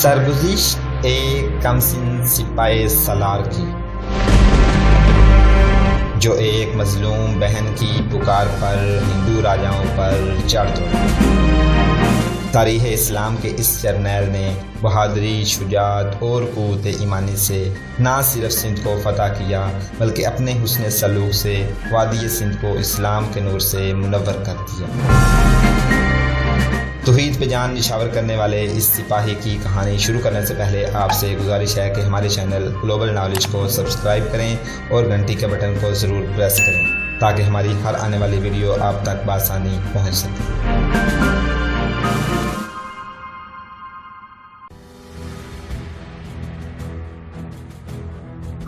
سرگزشت ایک کمسن سپاہی سالار کی، جو ایک مظلوم بہن کی پکار پر ہندو راجاؤں پر چڑھ دوڑا۔ تاریخ اسلام کے اس جرنیل نے بہادری، شجاعت اور قوت ایمانی سے نہ صرف سندھ کو فتح کیا بلکہ اپنے حسن سلوک سے وادی سندھ کو اسلام کے نور سے منور کر دیا۔ توحید پہ جان نشاور کرنے والے اس سپاہی کی کہانی شروع کرنے سے پہلے آپ سے گزارش ہے کہ ہمارے چینل گلوبل نالج کو سبسکرائب کریں اور گھنٹی کے بٹن کو ضرور پریس کریں تاکہ ہماری ہر آنے والی ویڈیو آپ تک بآسانی پہنچ سکے۔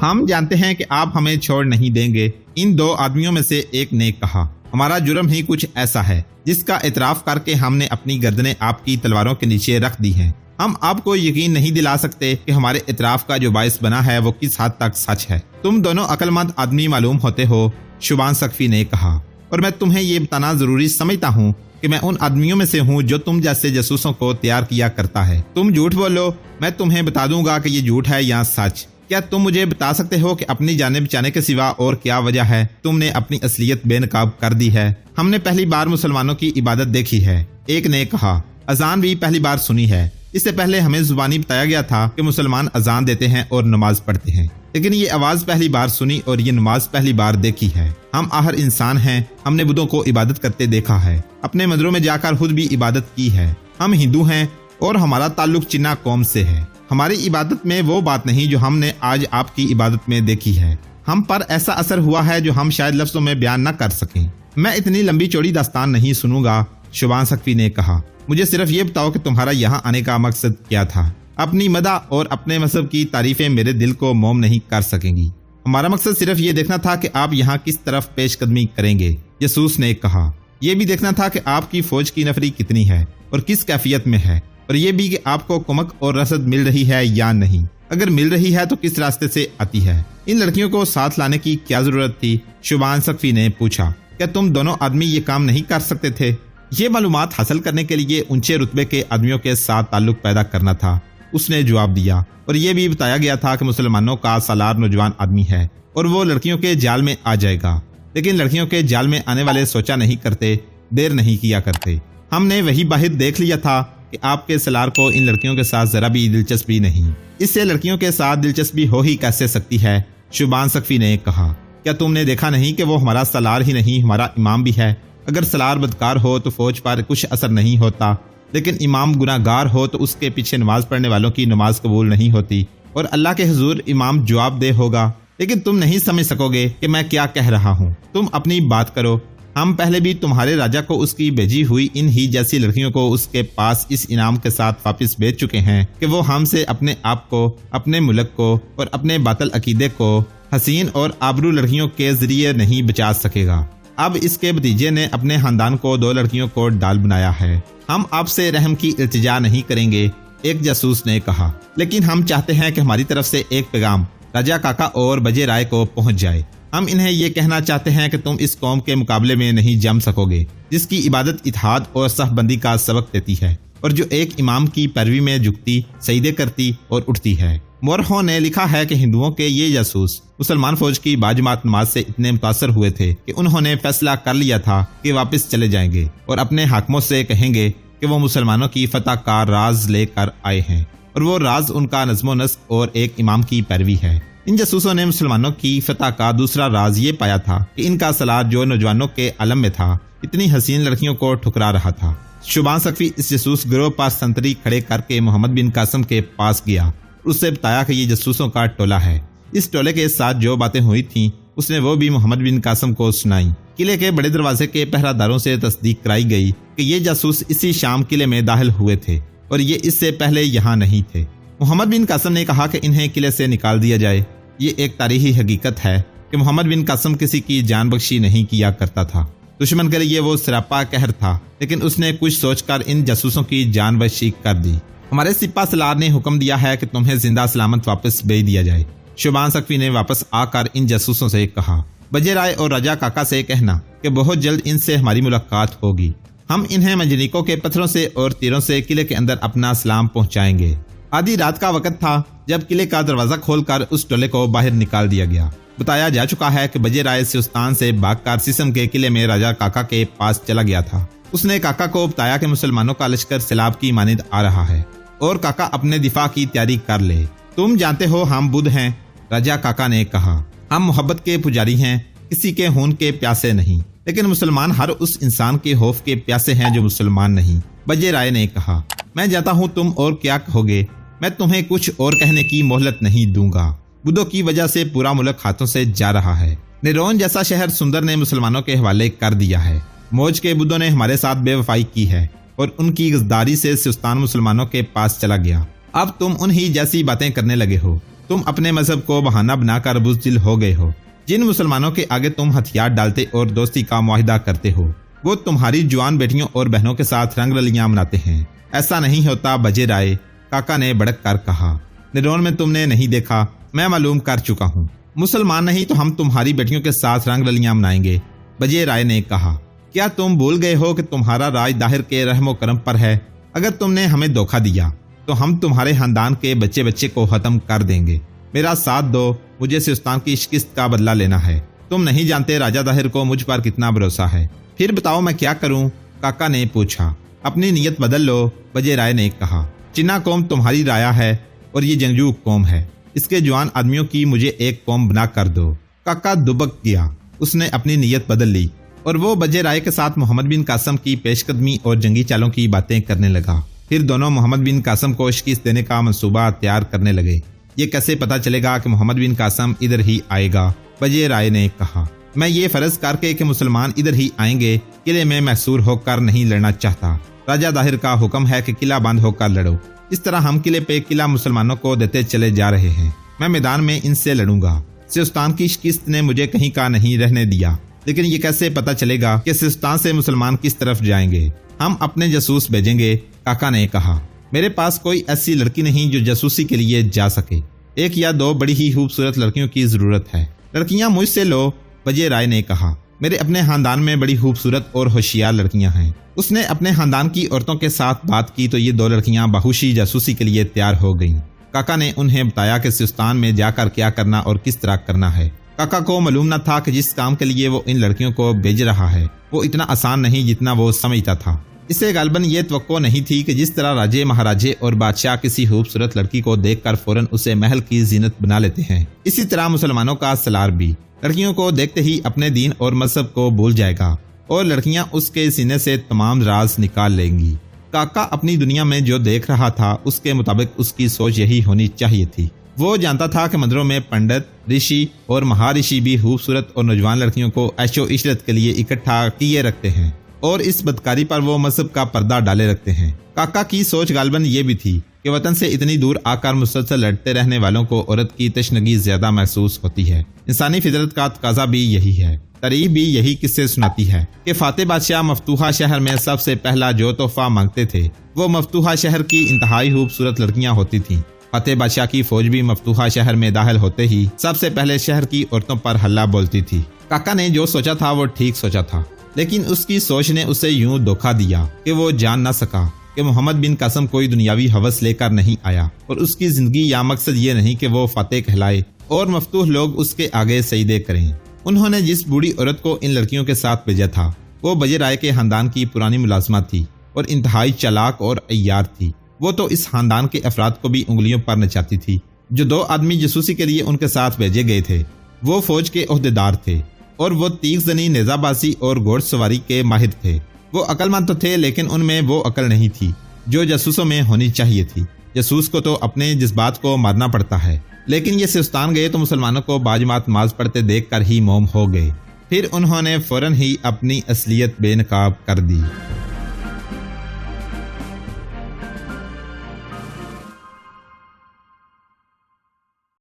ہم جانتے ہیں کہ آپ ہمیں چھوڑ نہیں دیں گے۔ ان دو آدمیوں میں سے ایک نے کہا، ہمارا جرم ہی کچھ ایسا ہے جس کا اعتراف کر کے ہم نے اپنی گردنیں آپ کی تلواروں کے نیچے رکھ دی ہیں۔ ہم آپ کو یقین نہیں دلا سکتے کہ ہمارے اعتراف کا جو باعث بنا ہے وہ کس حد تک سچ ہے۔ تم دونوں عقل مند آدمی معلوم ہوتے ہو، شبان سقفی نے کہا، اور میں تمہیں یہ بتانا ضروری سمجھتا ہوں کہ میں ان آدمیوں میں سے ہوں جو تم جیسے جاسوسوں کو تیار کیا کرتا ہے۔ تم جھوٹ بولو، میں تمہیں بتا دوں گا کہ یہ جھوٹ ہے یا سچ۔ کیا تم مجھے بتا سکتے ہو کہ اپنی جانب بچانے کے سوا اور کیا وجہ ہے تم نے اپنی اصلیت بے نقاب کر دی ہے؟ ہم نے پہلی بار مسلمانوں کی عبادت دیکھی ہے، ایک نے کہا۔ اذان بھی پہلی بار سنی ہے، اس سے پہلے ہمیں زبانی بتایا گیا تھا کہ مسلمان اذان دیتے ہیں اور نماز پڑھتے ہیں، لیکن یہ آواز پہلی بار سنی اور یہ نماز پہلی بار دیکھی ہے۔ ہم آخر انسان ہیں، ہم نے بدھوں کو عبادت کرتے دیکھا ہے، اپنے مندروں میں جا کر خود بھی عبادت کی ہے۔ ہم ہندو ہیں اور ہمارا تعلق چنا قوم سے ہے۔ ہماری عبادت میں وہ بات نہیں جو ہم نے آج آپ کی عبادت میں دیکھی ہے۔ ہم پر ایسا اثر ہوا ہے جو ہم شاید لفظوں میں بیان نہ کر سکیں۔ میں اتنی لمبی چوڑی داستان نہیں سنوں گا، شبان سقفی نے کہا۔ مجھے صرف یہ بتاؤ کہ تمہارا یہاں آنے کا مقصد کیا تھا؟ اپنی مدح اور اپنے مذہب کی تعریفیں میرے دل کو موم نہیں کر سکیں گی۔ ہمارا مقصد صرف یہ دیکھنا تھا کہ آپ یہاں کس طرف پیش قدمی کریں گے، جاسوس نے کہا۔ یہ بھی دیکھنا تھا کہ آپ کی فوج کی نفری کتنی ہے اور کس کیفیت میں ہے، اور یہ بھی کہ آپ کو کمک اور رسد مل رہی ہے یا نہیں۔ اگر مل رہی ہے تو کس راستے سے آتی ہے؟ ان لڑکیوں کو ساتھ لانے کی کیا ضرورت تھی؟ شبان سقفی نے پوچھا۔ کیا تم دونوں آدمی یہ کام نہیں کر سکتے تھے؟ یہ معلومات حاصل کرنے کے لیے اونچے رتبے کے آدمیوں کے ساتھ تعلق پیدا کرنا تھا، اس نے جواب دیا، اور یہ بھی بتایا گیا تھا کہ مسلمانوں کا سالار نوجوان آدمی ہے اور وہ لڑکیوں کے جال میں آ جائے گا، لیکن لڑکیوں کے جال میں آنے والے سوچا نہیں کرتے، دیر نہیں کیا کرتے۔ ہم نے وہی باہر دیکھ لیا تھا کہ آپ کے سالار کو ان لڑکیوں کے ساتھ ذرا بھی دلچسپی نہیں۔ اس سے لڑکیوں کے ساتھ دلچسپی ہو ہی کیسے سکتی ہے؟ شبان سقفی نے کہا۔ کیا تم نے دیکھا نہیں کہ وہ ہمارا سالار ہی نہیں، ہمارا امام بھی ہے؟ اگر سالار بدکار ہو تو فوج پر کچھ اثر نہیں ہوتا، لیکن امام گناہ گار ہو تو اس کے پیچھے نماز پڑھنے والوں کی نماز قبول نہیں ہوتی، اور اللہ کے حضور امام جواب دہ ہوگا۔ لیکن تم نہیں سمجھ سکو گے کہ میں کیا کہہ رہا ہوں۔ تم اپنی بات کرو۔ ہم پہلے بھی تمہارے راجا کو اس کی بھیجی ہوئی ان ہی جیسی لڑکیوں کو اس کے پاس اس انعام کے ساتھ واپس بھیج چکے ہیں کہ وہ ہم سے اپنے آپ کو، اپنے ملک کو اور اپنے باطل عقیدے کو حسین اور آبرو لڑکیوں کے ذریعے نہیں بچا سکے گا۔ اب اس کے بھتیجے نے اپنے خاندان کو 2 لڑکیوں کو ڈال بنایا ہے۔ ہم آپ سے رحم کی التجا نہیں کریں گے، ایک جاسوس نے کہا، لیکن ہم چاہتے ہیں کہ ہماری طرف سے ایک پیغام راجا کاکا اور بجے رائے کو پہنچ جائے۔ ہم انہیں یہ کہنا چاہتے ہیں کہ تم اس قوم کے مقابلے میں نہیں جم سکو گے جس کی عبادت اتحاد اور صف بندی کا سبق دیتی ہے، اور جو ایک امام کی پیروی میں جھکتی، سجدے کرتی اور اٹھتی ہے۔ مورخوں نے لکھا ہے کہ ہندوؤں کے یہ جاسوس مسلمان فوج کی باجماعت نماز سے اتنے متاثر ہوئے تھے کہ انہوں نے فیصلہ کر لیا تھا کہ واپس چلے جائیں گے اور اپنے حاکموں سے کہیں گے کہ وہ مسلمانوں کی فتح کا راز لے کر آئے ہیں، اور وہ راز ان کا نظم و نسق اور ایک امام کی پیروی ہے۔ ان جاسوسوں نے مسلمانوں کی فتح کا دوسرا راز یہ پایا تھا کہ ان کا سالار جو نوجوانوں کے عالم میں تھا، اتنی حسین لڑکیوں کو ٹھکرا رہا تھا۔ شبان سقفی اس جاسوس گروہ پر سنتری کھڑے کر کے محمد بن قاسم کے پاس گیا، اس سے بتایا کہ یہ جاسوسوں کا ٹولہ ہے۔ اس ٹولے کے ساتھ جو باتیں ہوئی تھیں اس نے وہ بھی محمد بن قاسم کو سنائی۔ قلعے کے بڑے دروازے کے پہرہ داروں سے تصدیق کرائی گئی کہ یہ جاسوس اسی شام قلعے میں داخل ہوئے تھے اور یہ اس سے پہلے یہاں نہیں تھے۔ محمد بن قاسم نے کہا کہ انہیں قلعے سے نکال دیا جائے۔ یہ ایک تاریخی حقیقت ہے کہ محمد بن قاسم کسی کی جان بخشی نہیں کیا کرتا تھا۔ دشمن کے لیے وہ سراپا قہر تھا، لیکن اس نے کچھ سوچ کر ان جاسوسوں کی جان بخشی کر دی۔ ہمارے سپاہ سالار نے حکم دیا ہے کہ تمہیں زندہ سلامت واپس بھیج دیا جائے۔ شبان سقفی نے واپس آ کر ان جاسوسوں سے کہا، بجے رائے اور راجا کاکا سے کہنا کہ بہت جلد ان سے ہماری ملاقات ہوگی۔ ہم انہیں منجنیکوں کے پتھروں سے اور تیروں سے قلعے کے اندر اپنا سلام پہنچائیں گے۔ آدھی رات کا وقت تھا جب قلعے کا دروازہ کھول کر اس ٹولے کو باہر نکال دیا گیا۔ بتایا جا چکا ہے کہ بجے رائے سیستان سے بھاگ کر سیسم کے قلعے میں راجا کاکا کے پاس چلا گیا تھا۔ اس نے کاکا کو بتایا کہ مسلمانوں کا لشکر سیلاب کی مانند آ رہا ہے اور کاکا اپنے دفاع کی تیاری کر لے۔ تم جانتے ہو ہم بدھ ہیں، راجا کاکا نے کہا۔ ہم محبت کے پجاری ہیں، کسی کے خون کے پیاسے نہیں، لیکن مسلمان ہر اس انسان کے خوف کے پیاسے ہیں جو مسلمان نہیں، بجے رائے نے کہا۔ میں جاتا ہوں، تم اور کیا کہو گے؟ میں تمہیں کچھ اور کہنے کی مہلت نہیں دوں گا۔ بدھوں کی وجہ سے پورا ملک ہاتھوں سے جا رہا ہے۔ نیرون جیسا شہر سندر نے مسلمانوں کے حوالے کر دیا ہے۔ موج کے بدھوں نے ہمارے ساتھ بے وفائی کی ہے اور ان کی غداری سے سیستان مسلمانوں کے پاس چلا گیا۔ اب تم انہی جیسی باتیں کرنے لگے ہو۔ تم اپنے مذہب کو بہانہ بنا کر بزدل ہو گئے ہو۔ جن مسلمانوں کے آگے تم ہتھیار ڈالتے اور دوستی کا معاہدہ کرتے ہو، وہ تمہاری جوان بیٹیوں اور بہنوں کے ساتھ رنگ رلیاں مناتے ہیں۔ ایسا نہیں ہوتا بجے رائے، کاکا نے بڑک کر کہا۔ نیرون میں تم نے نہیں دیکھا، میں معلوم کر چکا ہوں۔ مسلمان نہیں تو ہم تمہاری بیٹیوں کے ساتھ رنگ رلیاں منائیں گے، بجے رائے نے کہا۔ کیا تم بھول گئے ہو کہ تمہارا راج داہر کے رحم و کرم پر ہے؟ اگر تم نے ہمیں دھوکہ دیا تو ہم تمہارے خاندان کے بچے بچے کو ختم کر دیں گے۔ میرا ساتھ دو، مجھے سیستان کی شکست کا بدلہ لینا ہے۔ تم نہیں جانتے راجا داہر کو مجھ پر کتنا بھروسہ ہے۔ پھر بتاؤ میں کیا کروں؟ کاکا نے پوچھا۔ اپنی نیت بدل لو، بجے رائے نے کہا۔ چنا قوم تمہاری رایا ہے اور یہ جنگجو قوم ہے۔ اس کے جوان آدمیوں کی مجھے ایک قوم بنا کر دو۔ کاکا دبک گیا۔ اس نے اپنی نیت بدل لی اور وہ بجے رائے کے ساتھ محمد بن قاسم کی پیش قدمی اور جنگی چالوں کی باتیں کرنے لگا۔ پھر دونوں محمد بن قاسم کو شکست دینے کا منصوبہ تیار کرنے لگے۔ یہ کیسے پتا چلے گا کہ محمد بن قاسم ادھر ہی آئے گا؟ بجے رائے نے کہا۔ میں یہ فرض کر کے کہ مسلمان ادھر ہی آئیں گے، قلعے میں محصور ہو کر نہیں لڑنا چاہتا۔ راجا داہر کا حکم ہے کہ قلعہ بند ہو کر لڑو۔ اس طرح ہم قلعے پہ قلعہ مسلمانوں کو دیتے چلے جا رہے ہیں۔ میں میدان میں ان سے لڑوں گا۔ سیستان کی شکست نے مجھے کہیں کا نہیں رہنے دیا، لیکن یہ کیسے پتا چلے گا کہ سیستان سے مسلمان کس طرف جائیں گے؟ ہم اپنے جاسوس بھیجیں گے، کاکا نے کہا۔ میرے پاس کوئی ایسی لڑکی نہیں جو جاسوسی کے لیے جا سکے۔ ایک یا دو بڑی ہی خوبصورت لڑکیوں کی ضرورت ہے۔ لڑکیاں مجھ سے لو، بجے رائے نے کہا۔ میرے اپنے خاندان میں بڑی خوبصورت اور ہوشیار لڑکیاں ہیں۔ اس نے اپنے خاندان کی عورتوں کے ساتھ بات کی تو یہ دو لڑکیاں بہوشی جاسوسی کے لیے تیار ہو گئیں۔ کاکا نے انہیں بتایا کہ سیستان میں جا کر کیا کرنا اور کس طرح کرنا ہے۔ کاکا کو معلوم نہ تھا کہ جس کام کے لیے وہ ان لڑکیوں کو بھیج رہا ہے وہ اتنا آسان نہیں جتنا وہ سمجھتا تھا۔ اسے غالباً یہ توقع نہیں تھی کہ جس طرح راجے مہاراجے اور بادشاہ کسی خوبصورت لڑکی کو دیکھ کر فوراً اسے محل کی زینت بنا لیتے ہیں، اسی طرح مسلمانوں کا سالار بھی لڑکیوں کو دیکھتے ہی اپنے دین اور مذہب کو بھول جائے گا اور لڑکیاں اس کے سینے سے تمام راز نکال لیں گی۔ کاکا اپنی دنیا میں جو دیکھ رہا تھا اس کے مطابق اس کی سوچ یہی ہونی چاہیے تھی۔ وہ جانتا تھا کہ مندروں میں پنڈت، رشی اور مہارشی بھی خوبصورت اور نوجوان لڑکیوں کو عیش و عشرت کے لیے اکٹھا کیے رکھتے ہیں اور اس بدکاری پر وہ مذہب کا پردہ ڈالے رکھتے ہیں۔ کاکا کی سوچ غالباً یہ بھی تھی کہ وطن سے اتنی دور آ کر مسلسل لڑتے رہنے والوں کو عورت کی تشنگی زیادہ محسوس ہوتی ہے۔ انسانی فطرت کا تقاضا بھی یہی ہے۔ تاریخ بھی یہی قصے سناتی ہے کہ فاتح بادشاہ مفتوحہ شہر میں سب سے پہلا جو تحفہ مانگتے تھے وہ مفتوحہ شہر کی انتہائی خوبصورت لڑکیاں ہوتی تھیں۔ فاتح بادشاہ کی فوج بھی مفتوحہ شہر میں داخل ہوتے ہی سب سے پہلے شہر کی عورتوں پر حلہ بولتی تھی۔ کاکا نے جو سوچا تھا وہ ٹھیک سوچا تھا، لیکن اس کی سوچ نے اسے یوں دھوکہ دیا کہ وہ جان نہ سکا کہ محمد بن قاسم کوئی دنیاوی ہوس لے کر نہیں آیا اور اس کی زندگی یا مقصد یہ نہیں کہ وہ فاتح کہلائے اور مفتوح لوگ اس کے آگے سجدے کریں۔ انہوں نے جس بوڑھی عورت کو ان لڑکیوں کے ساتھ بھیجا تھا وہ بجے رائے کے خاندان کی پرانی ملازمہ تھی اور انتہائی چالاک اور عیار تھی۔ وہ تو اس خاندان کے افراد کو بھی انگلیوں پر نچاتی تھی۔ جو دو آدمی جاسوسی کے لیے ان کے ساتھ بھیجے گئے تھے وہ فوج کے عہدیدار تھے اور وہ تیغ زنی، نیزہ بازی اور گھوڑ سواری کے ماہر تھے۔ وہ عقل مند تو تھے لیکن ان میں وہ عقل نہیں تھی جو جاسوسوں میں ہونی چاہیے تھی۔ جاسوس کو تو اپنے جذبات کو مارنا پڑتا ہے، لیکن یہ سیستان گئے تو مسلمانوں کو باجماعت نماز پڑھتے دیکھ کر ہی موم ہو گئے۔ پھر انہوں نے فوراً ہی اپنی اصلیت بے نقاب کر دی۔